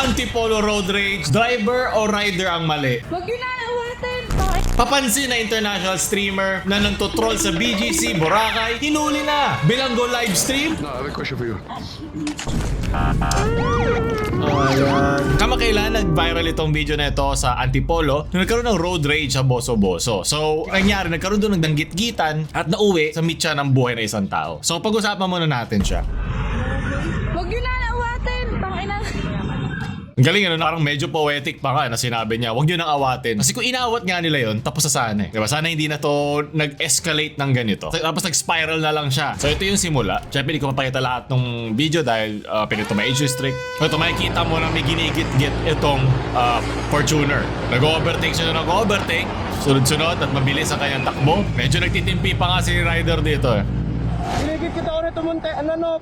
Antipolo Road Rage, driver o rider ang mali? Wag yun na ulitin. Papansin na international streamer na nantotroll sa BGC, Boracay, hinuli na! Bilanggo live stream? No, I have a question for you. Kamakailan nag-viral itong video na ito sa Antipolo nung nagkaroon ng road rage sa Boso-Boso. So, nangyari, nagkaroon doon ng danggit-gitan at nauwi sa mitya ng buhay ng isang tao. So, pag-usapan muna natin siya. Wag yun na ulitin. Tangina. Ang galing ano, parang medyo poetic pa nga na sinabi niya, huwag nyo nang awatin. Kasi kung inaawat nga nila yon, tapos na sana eh. Diba? Sana hindi na to nag-escalate ng ganito. Tapos nag-spiral na lang siya. So ito yung simula. Siyempre, hindi ko mapakita lahat ng video dahil pinito may age restrict. Ito, makikita mo na may ginigit-git itong Fortuner. Nag-overtake siya na nag-overtake. Sunod-sunod at mabilis ang kanyang takbo. Medyo nagtitimpi pa nga si rider dito eh. Ginigit ako nito munti,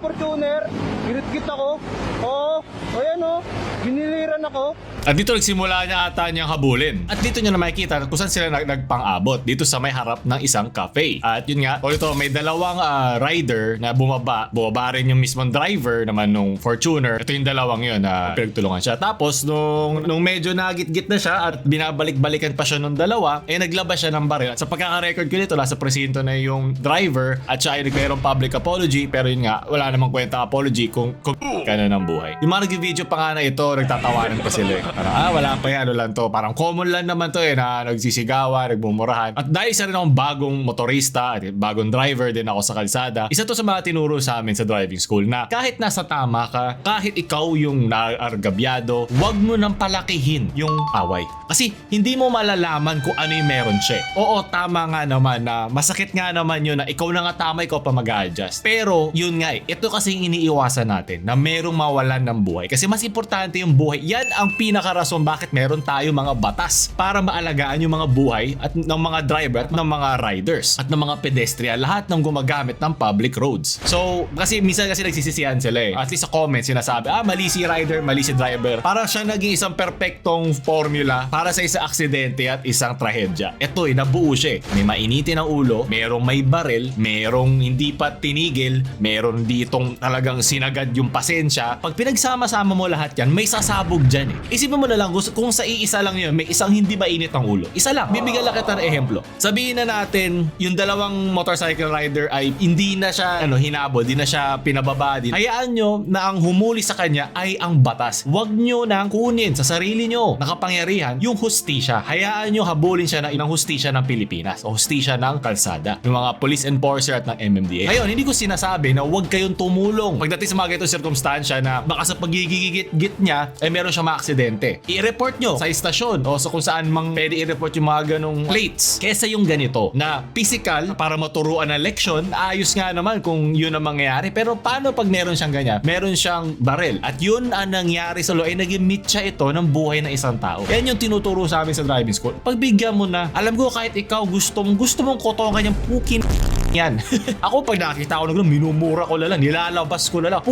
Fortuner. Ginigit ako. Oo, ayan o. Giniliran ako. At dito nagsimula niya ata niyang habulin. At dito niyo na makikita kung saan sila nagpang-abot. Dito sa may harap ng isang cafe. At yun nga, ito may dalawang rider na bumaba rin yung mismong driver naman nung Fortuner. Ito yung dalawang yun na pinagtulungan siya. Tapos nung medyo nagit-git na siya at binabalik-balikan pa siya nung dalawa, naglabas siya ng baril. At sa pagkaka-record ko nito, nasa presinto na yung driver at siya ay nagmayroong public apology. Pero yun nga, wala namang kwenta apology kung ka na ng buhay. Yung mga nag-video pa nga na ito, nagtatawanan pa sila. Parang, wala pa yan, ano lang to. Parang common lang naman to na nagsisigawan, nagmumurahan. At dahil isa rin akong bagong motorista at bagong driver din ako sa kalsada, isa to sa mga tinuro sa amin sa driving school na kahit nasa tama ka, kahit ikaw yung naargabyado, wag mo nang palakihin yung away. Kasi hindi mo malalaman kung ano yung meron siya. Oo, tama nga naman na masakit nga naman yun na ikaw na nga tama, ikaw pa mag-a-adjust. Pero yun nga ito kasi iniiwasan natin na merong mawalan ng buhay. Kasi mas importante yung buhay. Yan ang pinakarason bakit meron tayo mga batas para maalagaan yung mga buhay at ng mga driver at ng mga riders at ng mga pedestrian, lahat ng gumagamit ng public roads. So, kasi minsan kasi nagsisisihan sila eh. At least sa comments sinasabi, mali si rider, mali si driver. Para siya naging isang perfectong formula para sa isang aksidente at isang trahedya. Ito nabuo siya eh. May mainitin ang ulo, merong may baril, merong hindi pa tinigil, meron ditong talagang sinagad yung pasensya. Pag pinagsama-sama mo lahat yan, may sasabog dyan eh. Isipin mo na lang kung sa iisa lang yun, may isang hindi mainit ang ulo. Isa lang. Bibigyan lang kita ng ehemplo. Sabihin na natin, yung dalawang motorcycle rider ay hindi na siya hinabol, hindi na siya pinababa din. Hayaan nyo na ang humuli sa kanya ay ang batas. Huwag nyo nang kunin sa sarili nyo nakapangyarihan yung hustisya. Hayaan nyo habulin siya ng inang hustisya ng Pilipinas o hustisya ng kalsada. Yung mga police enforcer at ng MMDA. Ngayon, hindi ko sinasabi na huwag kayong tumulong pagdating sa mga ganitong sirkumstansya na baka sa pagigigit niya ay meron siyang maaksidente. I-report nyo sa istasyon o sa kung saan mang pwede i-report yung mga ganong plates. Kesa yung ganito na physical para maturuan ng leksyon, ayos nga naman kung yun ang mangyayari. Pero paano pag meron siyang ganyan? Meron siyang baril. At yun ang nangyari sa ay naging mitya ito ng buhay ng isang tao. Yan yung tinuturo sa amin sa driving school. Pagbigyan mo na, alam ko kahit ikaw gusto mong kotongan yung pukin yan. Ako pag nakita ko na minumura ko lang, nilalabas ko na lang.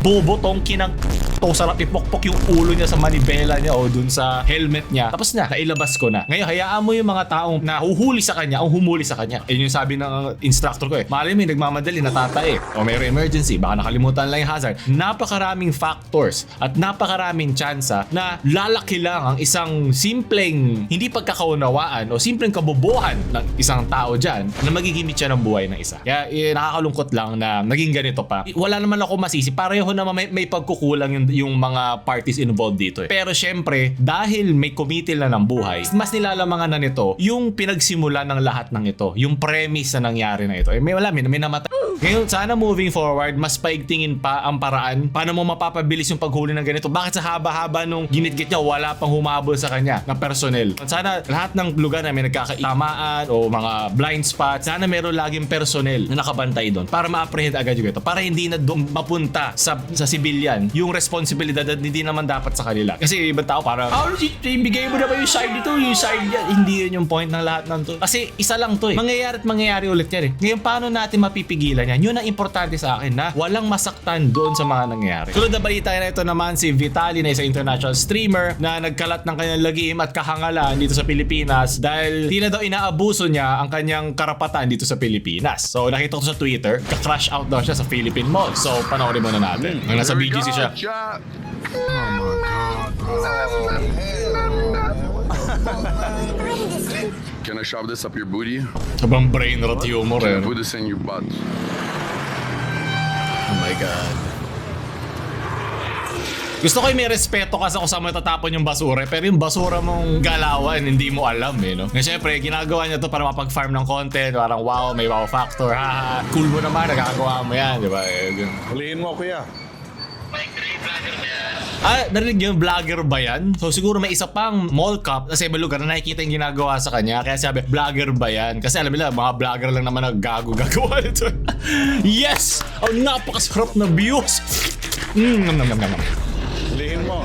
Bobo tong kinang to, sarap ipokpok yung ulo niya sa manibela niya o dun sa helmet niya. Tapos na, nailabas ko na. Ngayon, hayaan mo yung mga taong nahuhuli sa kanya o humuli sa kanya. Yun yung sabi ng instructor ko eh. Malay mo yung nagmamadali, natatae. O mayroong emergency, baka nakalimutan lang yung hazard. Napakaraming factors at napakaraming tsansa na lalaki lang ang isang simpleng hindi pagkakaunawaan o simpleng kabobohan ng isang tao dyan na magigimit siya ng buhay ng isa. Kaya nakakalungkot lang na naging ganito pa. Wala naman ako masisi. Pareho naman may pagkukulang yung mga parties involved dito eh. Pero syempre, dahil may committee na ng buhay, mas nilalamangan na nito yung pinagsimula ng lahat ng ito. Yung premise na nangyari na ito. May namatay. Ngayon, sana moving forward, mas paigtingin pa ang paraan paano mo mapapabilis yung paghuli ng ganito. Bakit sa haba-haba nung ginitgit niya, wala pang humabol sa kanya na personnel? Sana lahat ng lugar na may nagkakatamaan o mga blind spots, sana meron laging personnel na nakabantay doon para ma-apprehend agad yung ito. Para hindi na doon mapunta sa civilian yung responsibilidad at hindi naman dapat sa kanila. Kasi ibang tao parang, ibigay mo na ba yung side dito, yung side yan. Hindi yun yung point ng lahat ng to. Kasi isa lang to eh. Mangyayari at mangyayari ulit yan eh. Ngayon, paano natin mapipigilan yan? Yun ang importante sa akin na walang masaktan doon sa mga nangyayari. Tulad na balita na ito naman si Vitaly na isang international streamer na nagkalat ng kanyang lagim at kahangalan dito sa Pilipinas dahil di na daw inaabuso niya ang kanyang karapatan dito sa Pilipinas. So nakita ko sa Twitter, ka-crash out daw siya sa Philippine Mall. So panoorin muna natin. Ang nasa BGC siya. Oh my God. shove this up your booty? Sobrang brain rot humor eh. Can I put this in your butt? Oh my God. Gusto ko yung may respeto kasi kung saan mo tatapon yung basura pero yung basura mong galawan hindi mo alam eh no. Kasi syempre ginagawa niya to para mapag-farm ng content, parang wow, may wow factor, haha. Cool mo naman, nagagawa mo yan, di ba? Huliin mo, kuya. Narinig yung vlogger ba yan? So siguro may isa pang mall cop sa ibang lugar na nakikita yung ginagawa sa kanya. Kaya sabi, vlogger ba yan? Kasi alam nila, mga vlogger lang naman nagagawa nito. Yes! Ang napakasarap na views! Nom nom nom nom. Huliin mo.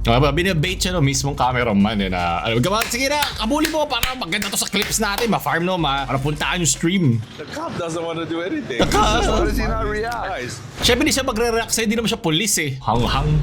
Binibait siya no, mismong cameraman eh na sige na, kabuli mo para maganda to sa clips natin, ma-farm no, para puntaan yung stream. The cop doesn't want to do anything. How does he not react? Guys, Siyempre hindi siya magre-react sa'yo, hindi naman siya pulis eh. Hang-hang.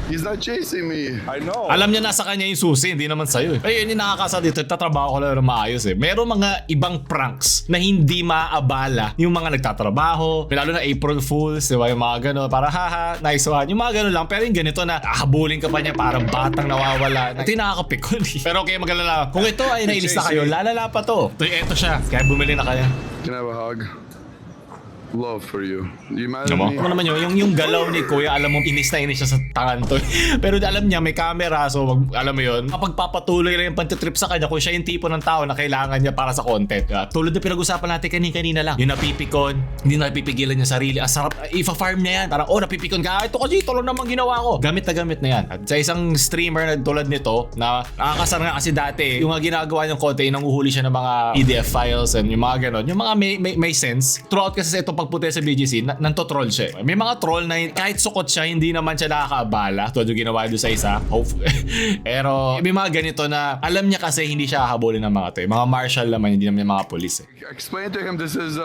He's not chasing me. I know. Alam niya nasa kanya yung susi, hindi naman sa'yo eh. Ayun yung nakakasa dito, tatrabaho ko lang na maayos eh. Meron mga ibang pranks na hindi maaabala yung mga nagtatrabaho, lalo na April Fools, di ba? Yung mga gano'n, para haha, nice one. Yung mga gano'n lang, pero yung ganito na habulin ka pa niya, parang batang nawawala. Ito yung nakakapikon eh. Pero okay, magalala. Kung ito ay nailis na kayo, lalala pa to. Ito siya, kaya bumili na kaya. Can I have a hug? Love for you. You mad at Ano mo? me? Ano naman yun? Yung galaw ni Kuya, alam mo, inis na inis siya sa tangan to. Pero alam niya, may camera, so alam mo yun, kapag papatuloy lang yung pantitrip sa kanya, kung siya yung tipo ng tao na kailangan niya para sa content. Tulad na pinag-usapan natin kanina lang. Yung napipikon, hindi na napipigilan niya sarili. Ang sarap, ifa-farm niya yan. Parang, napipikon ka. Ito kasi, ito lang naman ginawa ko. Gamit na yan. At sa isang streamer na tulad nito, na nakakasar nga kasi dati, yung ginagawa niyang content, nanguhuli siya ng mga PDF files and yung mga ganon. Yung mga may sense. Throughout kasi sa itong pagputi sa BGC, nanto-troll siya. May mga troll na kahit sukot siya, hindi naman siya nakakaabala. Ito yung ginawa doon sa isa. Pero may mga ganito na alam niya kasi hindi siya hahabulin ng mga to. Mga marshal naman, hindi naman yung mga polis eh. Explain to him this is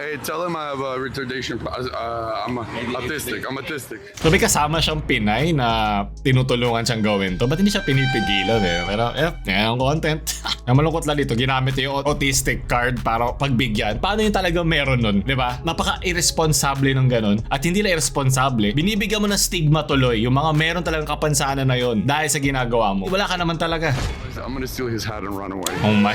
hey, tell him I have a retardation I'm autistic. I'm autistic. So may kasama siyang Pinay na tinutulungan siyang gawin to. Ba't hindi siya pinipigilan eh? Pero yan ang content. Ang malungkot lang dito, ginamit yung autistic card para pagbigyan. Paano yung talagang meron nun? Diba? Napaka-irresponsable ng ganun. At hindi lang irresponsable, binibigyan mo ng stigma tuloy yung mga meron talagang kapansanan na yon dahil sa ginagawa mo. Wala ka naman talaga. I'm gonna steal his hat and run away. Oh my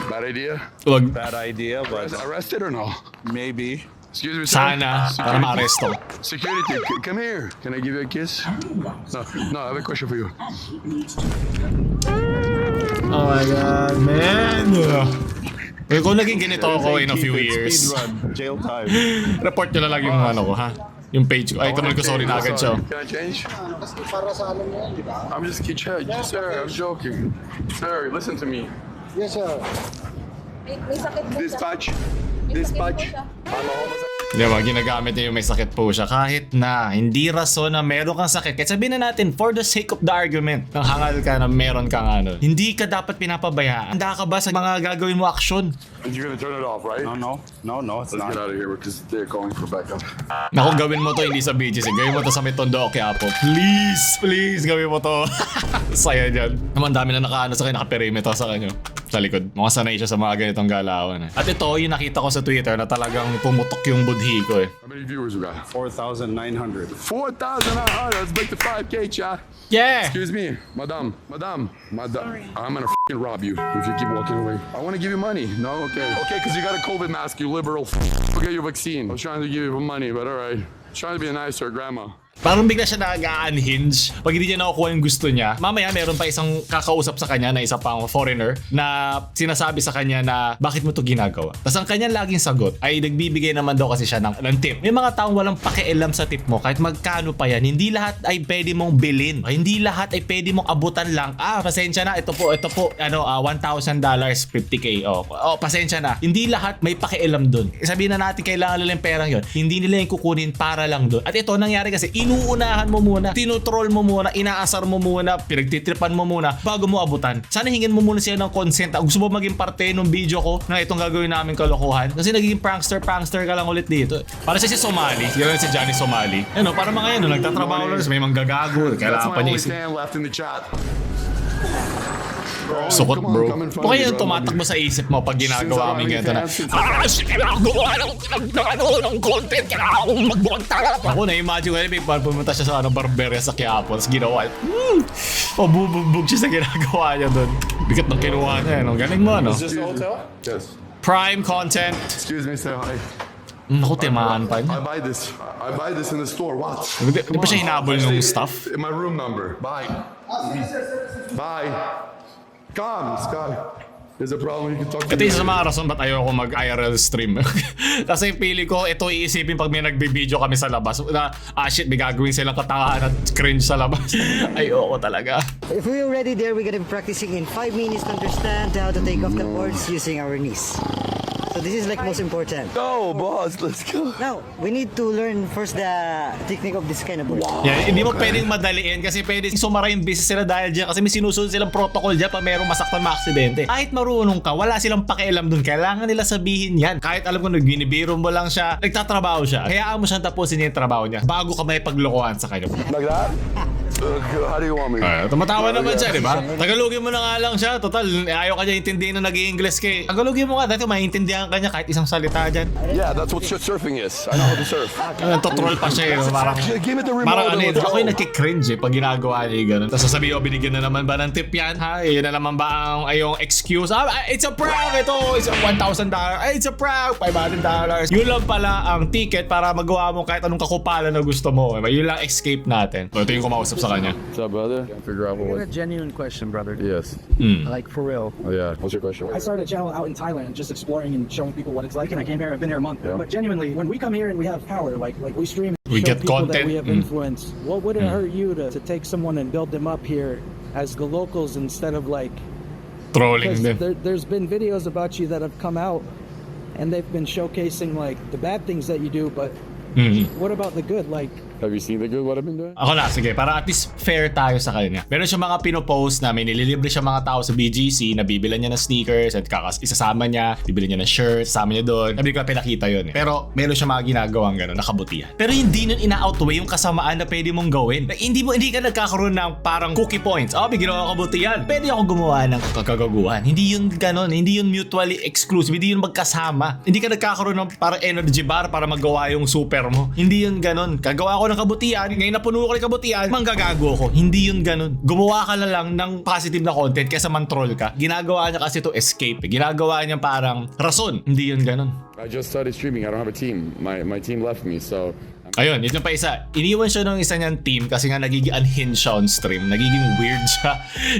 Bad idea? Wag. Bad idea, but Arrested or no? maybe. Excuse me, sir. Sana para ma-aresto. Security, come here. Can I give you a kiss? No, I have a question for you. Oh my God, man. Kung naging ganito ako in a few Keep it, years, speed run, jail time. report nyo na lang yung ano ko ha. Yung page ko. Ay, tumal ko, sorry na agad siya. Can I change? I'm just kidding. Sir, I'm joking. Sir, listen to me. Yes, sir. May sakit po siya. Dispatch. May sakit po Dispatch. siya. Di ba, ginagamit niya yung may sakit po siya. Kahit na hindi rason na meron kang sakit. Kahit sabihin na natin, for the sake of the argument, nang hangal ka na meron kang ano, hindi ka dapat pinapabayaan. Handa ka ba sa mga gagawin mo aksyon? And you're gonna turn it off, right? No, it's Let's get not. out of here because they're calling for backup. Naku, gawin mo to hindi sa BGC. Gawin mo to sa may Tondo o Quiapo. Please, gawin mo to. Saya dyan. Naman dami na nakaano sa kanya, nakaperimeter sa kanya. Sa likod. Mga sanay siya sa mga ganitong galawan. At ito, yung nakita ko sa Twitter na talagang pumutok yung budhi ko eh. How many viewers we got? 4,900. 4,900. Let's break the 5K, chat. Yeah! Excuse me, madam. I'm gonna f***ing rob you if you keep walking away. I wanna give you money. No, okay. Okay, because you got a COVID mask, you liberal. Forget your vaccine. I was trying to give you money, but alright. Trying to be nice to her grandma. Parang bigla siya nag-unhinge. Pag hindi niya nakukuha yung gusto niya, mamaya meron pa isang kakausap sa kanya na isa pang foreigner na sinasabi sa kanya na bakit mo to ginagawa. Tapos ang kanyang laging sagot ay nagbibigay naman daw kasi siya ng tip. May mga taong walang pakialam sa tip mo kahit magkano pa yan. Hindi lahat ay pwede mong bilhin. Hindi lahat ay pwede mong abutan lang. Pasensya na. Ito po. $1,000, 50K. Pasensya na. Hindi lahat may pakialam dun. Sabihin na natin kailangan nila yung perang yun. Hindi nila yung kukunin para lang dun. At ito nangyari kasi inuunahan mo muna, tinutroll mo muna, inaasar mo muna, pinagtitripan mo muna bago mo abutan. Sana hingin mo muna siya ng consent. Gusto mo maging parte ng video ko na itong gagawin namin kalokohan? Kasi nagiging prankster ka lang ulit dito. Para siya si Somali. Yan si Johnny Somali. Ano, para mga yan, nagtatrabaho lang, may manggagago. That's Kailangan my pa niya only isip. fan left in the chat. Sukot, Come on, bro. come in front O of me, kaya yung bro. tumatakbo sa isip mo pag ginagawa kami ganito na, kailangan gumawa ng content, kailangan akong magbonta. Ako na-imagine ko, may pumunta siya sa barberia sa Quiapo, tapos ginawa, pabubugbog siya sa ginagawa niya doon. Bigat ng kinuha niya, no? Galing mo, no? Is this the hotel? Yes. Prime content. Excuse me, say hi. Naku, timahan pa I niya. buy this. I buy this in the store. Watch. Di ba siya hinabol ng stuff? In my room number. Bye. Bye. Come, Sky. There's a problem. You can talk to Ito me. isa sa mga rason ba't ayoko mag-IRL stream. Kasi pili ko, ito iisipin pag may nagbi-video kami sa labas na, shit, may gagawin silang katangahan at cringe sa labas. Ayoko talaga. If we're already there, we're gonna be practicing in 5 minutes to understand how to take off the boards using our knees. So this is like most important. Go, boss. Let's go. Now, we need to learn first the technique of this kind of board. Yeah, hindi mo pwedeng madaliin kasi pwede sumara yung business sila dahil dyan kasi may sinusunod silang protocol dyan pag mayroong masaktan na aksidente. Kahit marunong ka, wala silang pakialam dun. Kailangan nila sabihin yan. Kahit alam ko nagbinibiro mo lang siya, nagtatrabaho siya. Hayaan mo siyang tapusin niya yung trabaho niya bago ka may paglokohan sa kanya. Like that? How do you want me? Tumatawa naman siya, di ba? Tagalogin mo na nga lang siya. Total, ayaw ka niya intindihin na nag-i-English kay. Tagalogin mo nga, dati maintindihan ka niya kahit isang salita dyan. Yeah, that's what surfing is. I know how to surf. Nagtotroll pa siya, no? Parang, Give me the remote. parang ano, and let's ako go. yung nagkikringe pag ginagawa niya yung ganun. Tapos sasabihin ko, binigyan na naman ba ng tip yan, ha? Yun na naman ba ang yung excuse? It's a prank! Ito! It's $1,000. It's a prank! $500. Yun lang pala ang ticket para magawa mo kahit anong kakupalan na gusto mo. Yun lang escape natin. So, ito yung kumausap sa kanya. What's up, brother? Figure out I got a what. genuine question, brother. Yes. Like for real. Oh yeah. What's your question? I started a channel out in Thailand, just exploring and showing people what it's like. And I came here. I've been here a month. Yeah. But genuinely, when we come here and we have power, like we stream, and We show get people content. that we have influence. What would it hurt you to take someone and build them up here as the locals instead of like? Trolling Because din. there's been videos about you that have come out, and they've been showcasing like the bad things that you do. But what about the good? Like. Have you seen the good what I've been doing? Ako na, sige, para at least fair tayo sa kanya. Meron siya mga pinopost na may nililibre siya mga tao sa BGC na bibilan niya ng sneakers at isasama niya, bibili niya ng shirt, isama niya doon. Sabi ko pinakita yun eh. Pero meron siya mga ginagawang gano'n, nakabutihan. Pero hindi nun ina-outweigh yung kasamaan na pwede mong gawin. Like, hindi ka nagkakaroon ng parang cookie points. May ginawa kabutihan. Pwede ako gumawa ng kagaguhan. Hindi yun gano'n. Hindi yun mutually exclusive. Hindi yun magkasama. Hindi ka nagkakaroon ng parang energy bar para magawa yung super mo. Hindi yun gano'n. Kagawa ko ng kabutihan, ngayon napuno ko ng kabutihan, manggagago ko. Hindi yun ganun. Gumawa ka na lang ng positive na content kaysa man-troll ka. Ginagawa niya kasi to escape. Ginagawa niya parang rason. Hindi yun ganun. I just started streaming. I don't have a team. My team left me, so. Ayun, ito pa isa. Iniwan siya ng isa niyang team kasi nga nagiging unhinged siya on stream. Nagiging weird siya.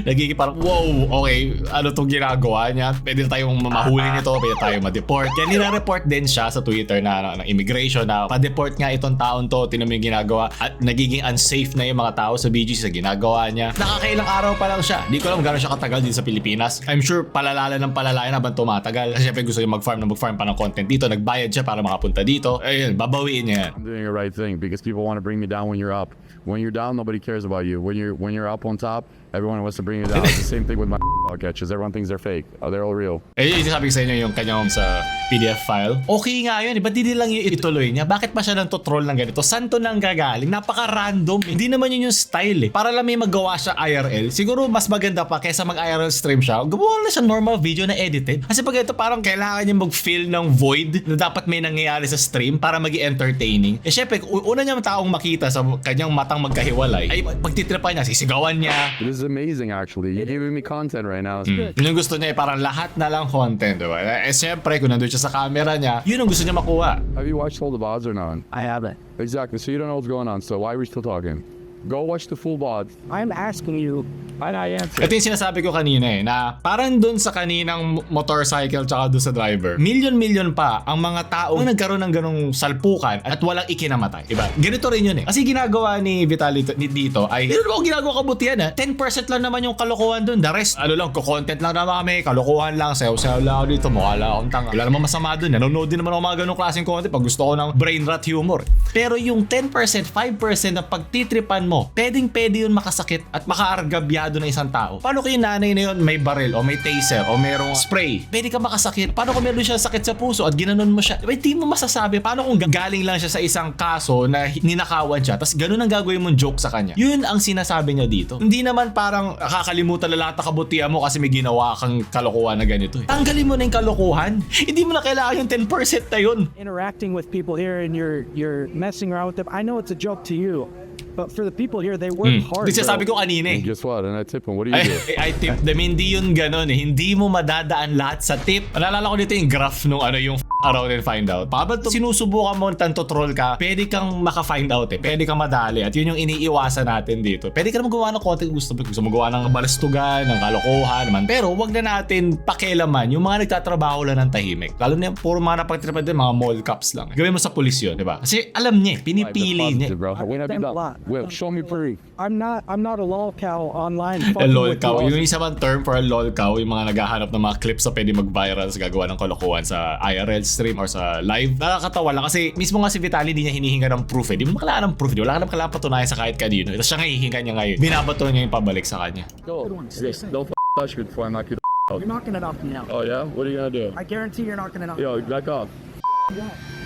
Nagiging parang, wow, okay, ano tong ginagawa niya? Pwede na tayong mahuli nito, pwede tayong ma-deport. Kaya nire-report din siya sa Twitter na ng immigration na pa-deport nga itong taon to, tinan mo yung ginagawa. At nagiging unsafe na yung mga tao sa BGC sa ginagawa niya. Nakakailang araw pa lang siya. Di ko alam gano'n siya katagal dito sa Pilipinas. I'm sure palalala ng palalaya habang tumatagal. Kasi syempre gusto niya mag-farm pa ng content dito. Nagbayad siya para makapunta dito. Ayun, babawiin niya yan. I'm doing the right thing because people want to bring me down when you're up. When you're down, nobody cares about you. When you're up on top, everyone wants to bring you down. It's the same thing with my catches. Everyone thinks they're fake. They're all real. Yung sabi ko sa inyo yung kanyang sa PDF file. Okay nga yun. Ba't di lang yung ituloy niya? Bakit pa siya nang to-troll ng ganito? Saan to nang gagaling? Napaka-random. Hindi naman yun yung style eh. Para lang may magawa siya IRL. Siguro mas maganda pa kaysa mag-IRL stream siya. Gumawa na siya normal video na edited. Kasi pag ito parang kailangan niya mag-fill ng void na dapat may nangyayari sa stream para maging entertaining. Syempre, una niyang taong makita sa kanyang matang magkahiwalay ay pagtitripan niya, sisigawan niya. This is amazing, actually. You're giving me content right now. Yun yung gusto niya parang lahat na lang content, diba? Syempre, kung nandun siya sa camera niya, yun ang gusto niya makuha. Have you watched all the VODs or not? I haven't. Exactly. So you don't know what's going on. So why are we still talking? Go watch the full VOD. I'm asking you, and I answer. Ito yung sinasabi ko kanina eh, na parang dun sa kaninang motorcycle tsaka dun sa driver, million pa ang mga taong nagkaroon ng ganong salpukan at walang ikinamatay. Diba? Ganito rin yun eh. Kasi ginagawa ni Vitaly dito ay, yun ako ginagawa kabutihan ha. 10% lang naman yung kalokohan dun. The rest, content lang naman kami, kalokohan lang, sayaw-sayaw lang ako dito, mukha lang akong tanga. Wala naman masama dun. Nanonood din naman ako mga ganong klaseng content pag gusto ko ng brain rot humor. Pero yung 10%, 5% na pagtitripan mo mo, pwede yun makasakit at makaargabyado ng isang tao. Paano kung yung nanay na yun may baril o may taser o merong spray? Pwede ka makasakit. Paano kung meron siya sakit sa puso at ginanon mo siya? Di mo masasabi. Paano kung galing lang siya sa isang kaso na ninakawan siya tapos ganun ang gagawin mong joke sa kanya? Yun ang sinasabi niya dito. Hindi naman parang kakalimutan na lahat ng kabutihan mo kasi may ginawa kang kalokohan na ganito. Tanggalin mo na yung kalokohan. Hindi mo na kailangan yung 10% na yun. Interacting with people here and you're messing around with them. I know it's a joke to you, but for the people here, they work hard. Di siya sabi ko kanina And guess what? And I tip him. What do you do? I tip them. Hindi yun ganun eh. Hindi mo madadaan lahat sa tip. Nalala ko dito yung graph nung yung around and find out. Pabad sinusubukan mo tanto troll ka, pwede kang maka-find out eh. Pwede kang madali. At yun yung iniiwasan natin dito. Pwede ka naman gumawa ng content gusto mo gawa ng balastugan, ng kalokohan naman. Pero wag na natin pakialaman yung mga nagtatrabaho lang ng tahimik. Lalo na yung puro mga napagtripan din, mga mall cops lang. Gawin mo sa pulis yun, di ba? Kasi alam niya, pinipili niya. Bro. When have you done? Well, show me proof. I'm not a lol cow online. A fucking lol with cow. laws. Yung isa bang term for a lol cow, yung mga naghahanap ng mga clips na pwede mag-viral sa gagawa ng kalokohan sa IRL stream or sa live. Nakakatawa lang kasi mismo nga si Vitaly di niya hinihinga ng proof eh. Di mo kailangan ng proof. Wala ka naman kailangan patunayan sa kahit kanino. Tapos siya nga hihinga niya ngayon. Binabato niya yung pabalik sa kanya. Don't touch me before I knock you the out. You're not gonna knock me out. Oh yeah? What are you gonna do? I guarantee you're not gonna knock Yo, back off.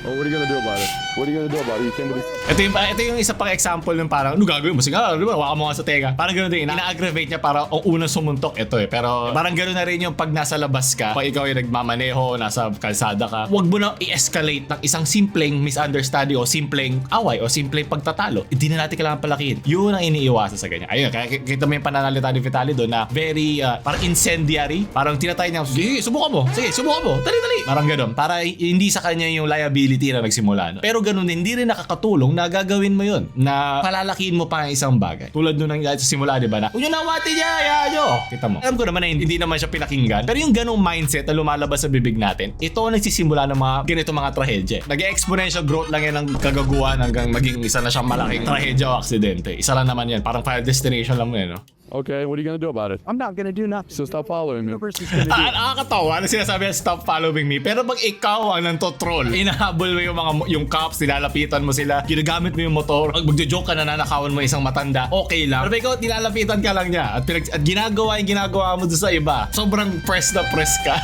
Oh, what are you gonna do about it? What are you gonna do about it? You came to this. Ito yung isa pang example ng parang, ano gagawin mo? Sige, di ba? Waka mo nga sa tenga. Parang gano'n din. Ina-aggravate niya para ang unang sumuntok ito eh. Pero parang gano'n na rin yung pag nasa labas ka, pag ikaw yung nagmamaneho, nasa kalsada ka, huwag mo na i-escalate ng isang simpleng misunderstanding o simpleng away o simpleng pagtatalo. Hindi na natin kailangan palakihin. Yun ang iniiwasan sa ganyan. Ayun, kaya kita mo yung pananalita ni Vitaly doon na very, parang incendiary. Parang tinatay niya, sige, subukan mo. Sige, subukan mo. Dali. Parang gano'n. Para hindi sa kanya yung liability na nagsimula. No? Pero gano'n din, hindi rin nakakatulong na gagawin mo yun. Na palalakihin mo pa ang isang bagay. Tulad nung nangyari sa simula, di ba? Na, kung yun nawati niya, yayo. Kita mo. Alam ko naman na hindi naman siya pinakinggan. Pero yung ganong mindset na lumalabas sa bibig natin, ito ang nagsisimula ng mga ganito mga trahedya. Nag-exponential growth lang yan ng kagaguhan hanggang maging isa na siyang malaking trahedya o aksidente. Isa lang naman yan. Parang Final Destination lang mo yan, no? Okay, what are you gonna do about it? I'm not gonna do nothing. So stop following me. The person's gonna do it. Nakakatawa na sinasabi niya, stop following me. Pero pag ikaw ang nantotroll, inahabol mo yung cops, nilalapitan mo sila, ginagamit mo yung motor, pag magjo-joke ka na nanakawan mo isang matanda, okay lang. Pero ikaw, nilalapitan ka lang niya at ginagawa yung ginagawa mo doon sa iba. Sobrang press na press ka.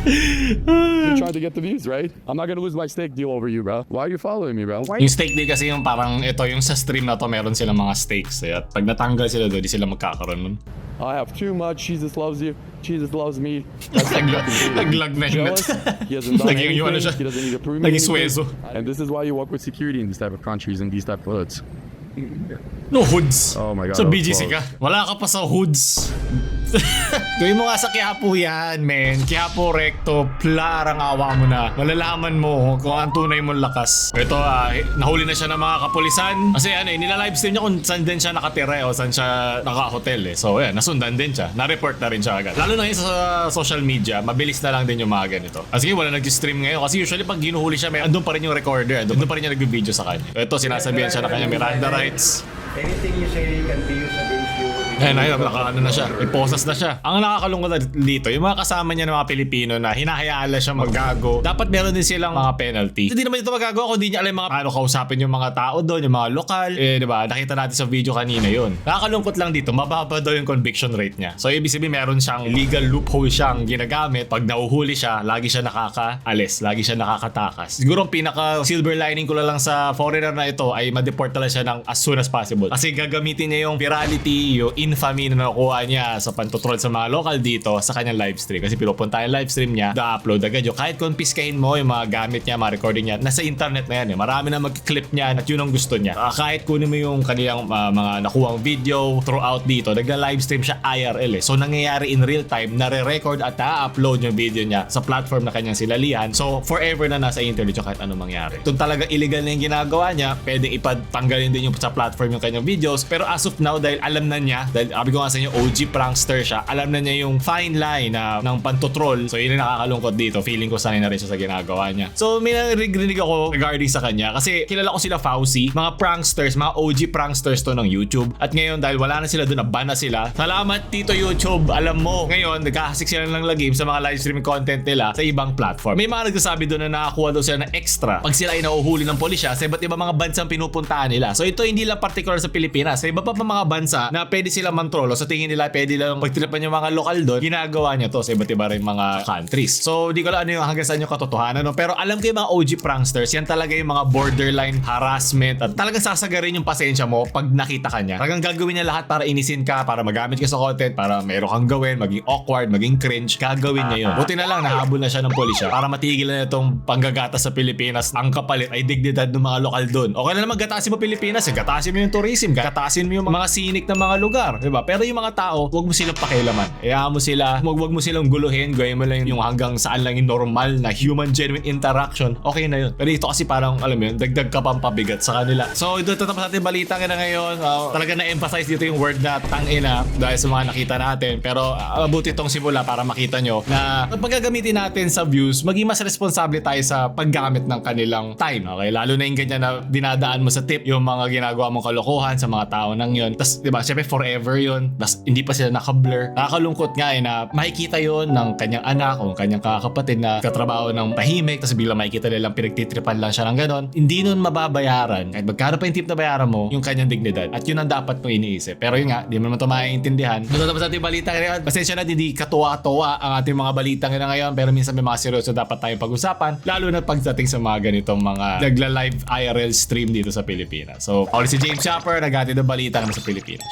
You're trying to get the views, right? I'm not gonna lose my steak deal over you, bro. Why are you following me, bro? Yung stake day kasi yung parang ito, yung sa stream na to, meron silang mga stakes. Eh. At pag natanggal sila doon, di sila magkakaroon nun. I have too much. Jesus loves you. Jesus loves me. Naglag na yung Jealous? He hasn't done Naging yung ano anything. siya. He doesn't need to prove me Naging anything. sweso. And this is why you work with security in these type of countries and these type of hoods. No hoods. Oh my God, So that was BGC close. ka. Wala ka pa sa hoods. Gawin mo nga sa Quiapo yan, men. Quiapo recto, plarang awa mo na. Malalaman mo kung ang tunay mong lakas. Ito, nahuli na siya ng mga kapulisan. Kasi nila-livestream niya kung saan din siya nakatira o saan siya naka-hotel eh. So, nasundan din siya. Na-report na rin siya agad. Lalo na yun sa social media, mabilis na lang din yung mga ganito. Kasi wala nag-stream ngayon. Kasi usually pag ginuhuli siya, andun pa rin yung recorder. Andun pa rin yung nag-video sa kanya. Ito, sinasabihan siya na kanya Miranda rights. Anything you say can be used against you. Ayun, naka-ano na siya. Iposas na siya. Ang nakakalungkot dito, yung mga kasama niya ng mga Pilipino na hinahayaan lang siya maggago, dapat meron din silang mga penalty. Hindi naman ito magagawa kung di niya alam yung mga paano kausapin yung mga tao doon, yung mga lokal. Di ba? Nakita natin sa video kanina yun. Nakakalungkot lang dito, mababa daw yung conviction rate niya. So, ibig sabihin meron siyang legal loophole siyang ginagamit. Pag nauhuli siya, lagi siya nakakaalis, lagi siya nakakatakas. Siguro ang pinaka silver lining ko lang sa foreigner na ito ay ma-deport talaga siya ng as soon as possible. Kasi gagamitin niya yung virality, yung infamy na nakuha niya sa pantutrol sa mga local dito sa kanyang live stream. Kasi pinupunta yung live stream niya, da-upload agad yun. Kahit confiscahin mo yung mga gamit niya, mga recording niya, nasa internet na yan eh. Marami na mag-clip niya at yun ang gusto niya. Kahit kunin mo yung kanilang mga nakuhang video throughout dito, nagla-live stream siya IRL eh. So nangyayari in real time, nare-record at na-upload yung video niya sa platform na kanyang silalihan. So forever na nasa internet yung kahit anong mangyari. Kung talaga illegal na yung ginagawa niya, pwedeng ipatanggalin din yung sa platform yung kanyang videos. Pero as of now, dahil alam na niya, dahil sabi ko nga sa inyo, OG prankster siya, alam na niya yung fine line ng pantotrol. So yun yung nakakalungkot dito. Feeling ko sanay na rin siya sa ginagawa niya. So may narinig ako regarding sa kanya kasi kilala ko sila Fauci, mga pranksters, mga OG pranksters to ng YouTube. At ngayon dahil wala na sila doon, naban na sila. Salamat Tito YouTube, alam mo. Ngayon nagkahasik sila ng lagim sa mga live streaming content nila sa ibang platform. May mga nagsasabi doon na nakakuha daw sila ng extra pag sila ay nahuhuli ng pulisya sa iba't ibang mga bansang pinupuntahan nila. So ito hindi lang particular sa sa Pilipinas. Sa iba pa mga bansa na pwede sila mantrolo, sa tingin nila pwede lang pagtripan yung mga lokal doon, ginagawa niya to sa iba't iba rin mga countries. So di ko alam ano yung hanggang saan yung katotohanan, no? Pero alam ko yung mga OG pranksters, yan talaga yung mga borderline harassment at talagang sasagarin yung pasensya mo pag nakita ka niya. Talagang gagawin niya lahat para inisin ka, para magamit ka sa content, para meron kang gawin, maging awkward, maging cringe, gagawin niya yun. Buti na lang nahabol na siya ng pulisya para matigil na itong panggagata sa Pilipinas. Ang kapalit ay dignidad ng mga lokal doon. Okay na naman gatasin mo Pilipinas, gatasin mo yung tourism, gatasin mo yung mga scenic na mga lugar, diba? Pero yung mga tao, huwag mo silang pakialaman. Hayaan mo sila, huwag mo silang guluhin, gawin mo lang yung hanggang saan lang yung normal na human genuine interaction. Okay na yun. Pero ito kasi parang, alam mo yun, dagdag ka pang pabigat sa kanila. So, ito tatapos natin balita na ngayon. Talaga na-emphasize dito yung word na tangina dahil sa mga nakita natin. Pero mabuti itong simula para makita nyo na kapag gagamitin natin sa views, maging mas responsable tayo sa paggamit ng kanilang time. Okay? Lalo na yung ganyan na dinadaan mo sa tip, yung mga ginagawa mong kalokohan sa mga tao nang yun. Tapos, di ba, syempre forever yun. Tapos, hindi pa sila naka-blur. Nakakalungkot nga na makikita yun ng kanyang anak o kanyang kakapatid na katrabaho ng tahimik. Tapos, biglang makikita nilang pinagtitripan lang siya ng ganon. Hindi nun mababayaran. Kahit magkano pa yung tip na bayaran mo, yung kanyang dignidad. At yun ang dapat mo iniisip. Pero yun nga, di mo naman ito maiintindihan. Ito tapos ating balita ngayon. Pasensya na, hindi katuwa-tuwa ang ating mga balita ngayon. Pero minsan may mga seryoso dapat tayong pag-usapan. Lalo na pagdating sa mga ganitong mga nagla-live IRL stream dito sa Pilipinas. So, ako si James Chopper, naghatid ng balita naman sa Pilipinas.